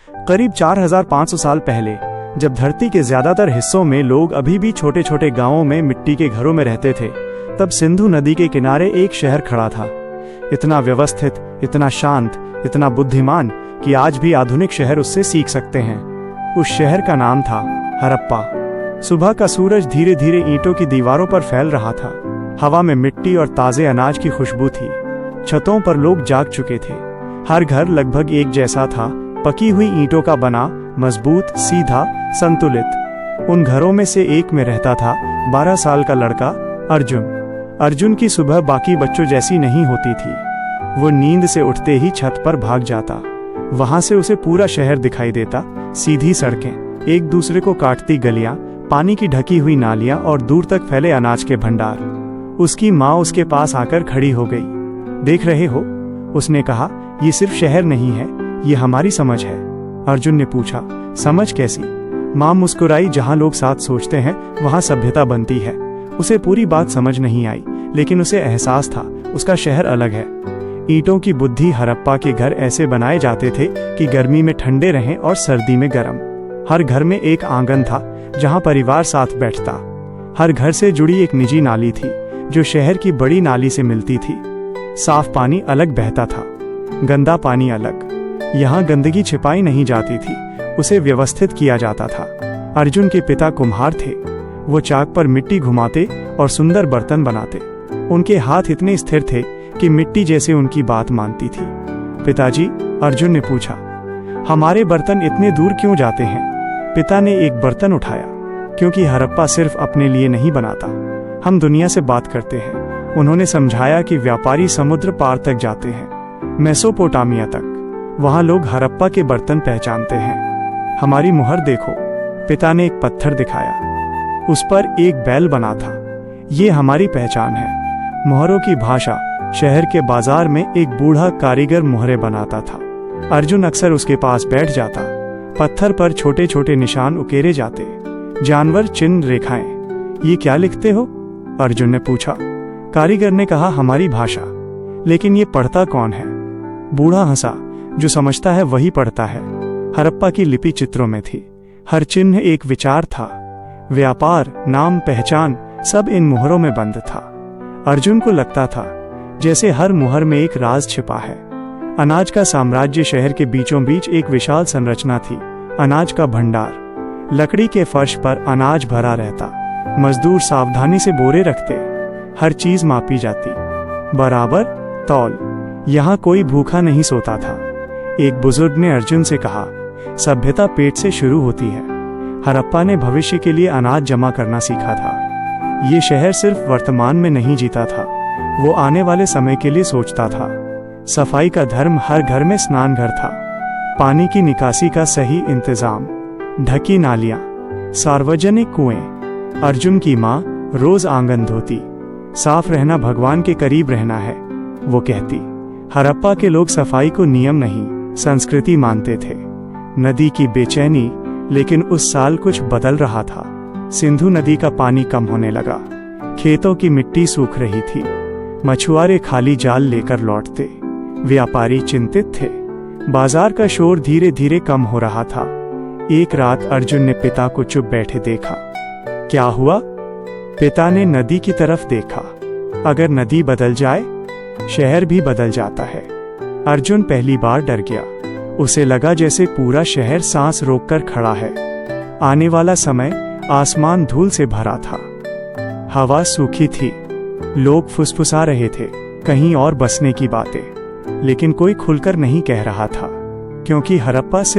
करीब 4500 साल पहले, जब धरती के ज्यादातर हिस्सों में लोग अभी भी छोटे छोटे गांवों में मिट्टी के घरों में रहते थे, तब सिंधु नदी के किनारे एक शहर खड़ा था। इतना व्यवस्थित, इतना शांत, इतना बुद्धिमान कि आज भी आधुनिक शहर उससे सीख सकते हैं। उस शहर का नाम था हड़प्पा। सुबह का सूरज धीरे धीरे ईंटों की दीवारों पर फैल रहा था। हवा में मिट्टी और ताजे अनाज की खुशबू थी। छतों पर लोग जाग चुके थे। हर घर लगभग एक जैसा था, पकी हुई ईंटों का बना, मजबूत, सीधा, संतुलित। उन घरों में से एक में रहता था 12 साल का लड़का अर्जुन। अर्जुन की सुबह बाकी बच्चों जैसी नहीं होती थी। वो नींद से उठते ही छत पर भाग जाता। वहां से उसे पूरा शहर दिखाई देता, सीधी सड़कें, एक दूसरे को काटती गलियां, पानी की ढकी हुई नालियां और दूर तक फैले अनाज के भंडार। उसकी माँ उसके पास आकर खड़ी हो गई। देख रहे हो, उसने कहा, ये सिर्फ शहर नहीं है, ये हमारी समझ है। अर्जुन ने पूछा, समझ कैसी? माँ मुस्कुराई, जहाँ लोग साथ सोचते हैं वहाँ सभ्यता बनती है। उसे पूरी बात समझ नहीं आई, लेकिन उसे एहसास था उसका शहर अलग है। ईंटों की बुद्धि हड़प्पा के घर ऐसे बनाए जाते थे कि गर्मी में ठंडे रहें और सर्दी में गर्म। हर घर में एक आंगन था जहाँ परिवार साथ बैठता। हर घर से जुड़ी एक निजी नाली थी जो शहर की बड़ी नाली से मिलती थी। साफ पानी अलग बहता था, गंदा पानी अलग। यहाँ गंदगी छिपाई नहीं जाती थी, उसे व्यवस्थित किया जाता था। अर्जुन के पिता कुम्हार थे। वो चाक पर मिट्टी घुमाते और सुंदर बर्तन बनाते। उनके हाथ इतने स्थिर थे कि मिट्टी जैसे उनकी बात मानती थी। पिताजी, अर्जुन ने पूछा, हमारे बर्तन इतने दूर क्यों जाते हैं? पिता ने एक बर्तन उठाया। क्योंकि हड़प्पा सिर्फ अपने लिए नहीं बनाता, हम दुनिया से बात करते हैं। उन्होंने समझाया कि व्यापारी समुद्र पार तक जाते हैं, मेसोपोटामिया तक। वहां लोग हड़प्पा के बर्तन पहचानते हैं। हमारी मुहर देखो। पिता ने एक पत्थर दिखाया। उस पर एक बैल बना था। ये हमारी पहचान है। मुहरों की भाषा। शहर के बाजार में एक बूढ़ा कारीगर मुहरें बनाता था। अर्जुन अक्सर उसके पास बैठ जाता। पत्थर पर छोटे छोटे निशान उकेरे जाते, जानवर चिन्ह, रेखाएं। ये क्या लिखते हो? अर्जुन ने पूछा। कारीगर ने कहा, हमारी भाषा। लेकिन ये पढ़ता कौन है? बूढ़ा हंसा। जो समझता है वही पढ़ता है। हड़प्पा की लिपि चित्रों में थी। हर चिन्ह एक विचार था। व्यापार, नाम, पहचान, सब इन मुहरों में बंद था। अर्जुन को लगता था जैसे हर मुहर में एक राज छिपा है। अनाज का साम्राज्य। शहर के बीचों बीच एक विशाल संरचना थी, अनाज का भंडार। लकड़ी के फर्श पर अनाज भरा रहता। मजदूर सावधानी से बोरे रखते। हर चीज मापी जाती, बराबर, तौल। यहाँ कोई भूखा नहीं सोता था। एक बुजुर्ग ने अर्जुन से कहा, सभ्यता पेट से शुरू होती है। हड़प्पा ने भविष्य के लिए अनाज जमा करना सीखा था। ये शहर सिर्फ वर्तमान में नहीं जीता था, वो आने वाले समय के लिए सोचता था। सफाई का धर्म। हर घर में स्नान घर था। पानी की निकासी का सही इंतजाम। ढकी नालियां, सार्वजनिक कुएं। अर्जुन की माँ रोज आंगन धोती। साफ रहना भगवान के करीब रहना है, वो कहती। हड़प्पा के लोग सफाई को नियम नहीं, संस्कृति मानते थे। नदी की बेचैनी। लेकिन उस साल कुछ बदल रहा था। सिंधु नदी का पानी कम होने लगा। खेतों की मिट्टी सूख रही थी। मछुआरे खाली जाल लेकर लौटते। व्यापारी चिंतित थे। बाजार का शोर धीरे धीरे कम हो रहा था। एक रात अर्जुन ने पिता को चुप बैठे देखा। क्या हुआ? पिता ने नदी की तरफ देखा। अगर नदी बदल जाए, शहर भी बदल जाता है। अर्जुन पहली बार डर गया। उसे लगा जैसे पूरा शहर सांस रोककर खड़ा है। आने वाला समय। आसमान धूल से भरा था। हवा सूखी थी। लोग फुसफुसा रहे थे, कहीं और बसने की बातें। लेकिन कोई खुलकर नहीं कह रहा था, क्योंकि हड़प्पा से